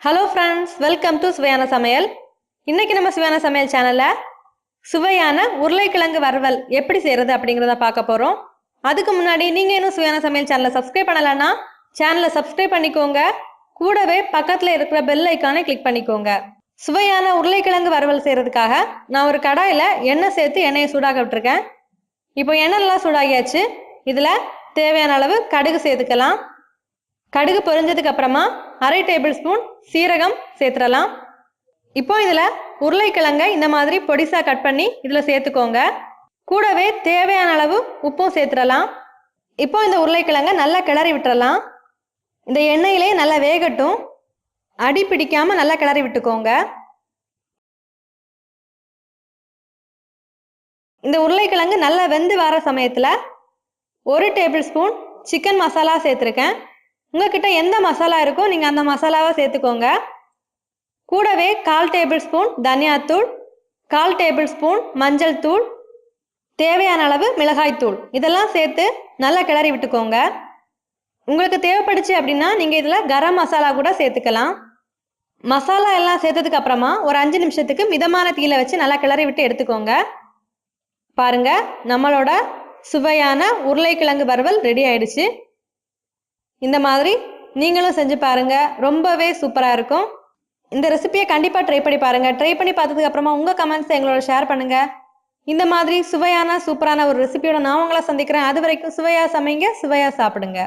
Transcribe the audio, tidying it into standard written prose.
Hello friends, welcome to சுவையான சமையல். இன்னைக்கு நம்ம சுவையான சமையல் சேனலில் சுவையான உருளைக்கிழங்கு வறுவல் எப்படி செய்கிறது அப்படிங்கிறத பார்க்க போகிறோம். அதுக்கு முன்னாடி நீங்கள் இன்னும் சுவையான சமையல் சேனலை சப்ஸ்கிரைப் பண்ணலைன்னா சேனலை சப்ஸ்கிரைப் பண்ணிக்கோங்க. கூடவே பக்கத்தில் இருக்கிற பெல் ஐக்கானை கிளிக் பண்ணிக்கோங்க. சுவையான உருளைக்கிழங்கு வறுவல் செய்கிறதுக்காக நான் ஒரு கடாயில் எண்ணெய் சேர்த்து எண்ணெயை சூடாக விட்டுருக்கேன். இப்போ எண்ணெய் நல்லா சூடாகியாச்சு. இதில் தேவையான அளவு கடுகு சேர்த்துக்கலாம். கடுகு பொரிஞ்சதுக்கு அப்புறமா அரை டேபிள் ஸ்பூன் சீரகம் சேர்த்துடலாம். இப்போ இதில் உருளைக்கிழங்கை இந்த மாதிரி பொடிசாக கட் பண்ணி இதில் சேர்த்துக்கோங்க. கூடவே தேவையான அளவு உப்பும் சேர்த்துடலாம். இப்போ இந்த உருளைக்கிழங்கை நல்லா கிளறி விட்டுறலாம். இந்த எண்ணெயிலே நல்லா வேகட்டும். அடி பிடிக்காமல் நல்லா கிளறி விட்டுக்கோங்க. இந்த உருளைக்கிழங்கு நல்லா வெந்து வர சமயத்தில் ஒரு டேபிள் ஸ்பூன் சிக்கன் மசாலா சேர்த்துருக்கேன். உங்ககிட்ட எந்த மசாலா இருக்கோ நீங்கள் அந்த மசாலாவை சேர்த்துக்கோங்க. கூடவே 1/4 டேபிள் ஸ்பூன் தனியாத்தூள், 1/4 டேபிள் ஸ்பூன் மஞ்சள் தூள், தேவையான அளவு மிளகாய் தூள் இதெல்லாம் சேர்த்து நல்லா கிளறி விட்டுக்கோங்க. உங்களுக்கு தேவைப்படுச்சு அப்படின்னா நீங்கள் இதில் கரம் மசாலா கூட சேர்த்துக்கலாம். மசாலா எல்லாம் சேர்த்ததுக்கு அப்புறமா ஒரு 5 நிமிஷத்துக்கு மிதமான தீயில வச்சு நல்லா கிளறி விட்டு எடுத்துக்கோங்க. பாருங்க, நம்மளோட சுவையான உருளைக்கிழங்கு வறுவல் ரெடி ஆயிடுச்சு. இந்த மாதிரி நீங்களும் செஞ்சு பாருங்க, ரொம்பவே சூப்பராக இருக்கும். இந்த ரெசிபியை கண்டிப்பாக ட்ரை பண்ணி பாருங்க. ட்ரை பண்ணி பார்த்ததுக்கு அப்புறமா உங்கள் கமெண்ட்ஸை எங்களோட ஷேர் பண்ணுங்க. இந்த மாதிரி சுவையான சூப்பரான ஒரு ரெசிபியோட நான் உங்களை சந்திக்கிறேன். அது வரைக்கும் சுவையாக சமைங்க, சுவையாக சாப்பிடுங்க.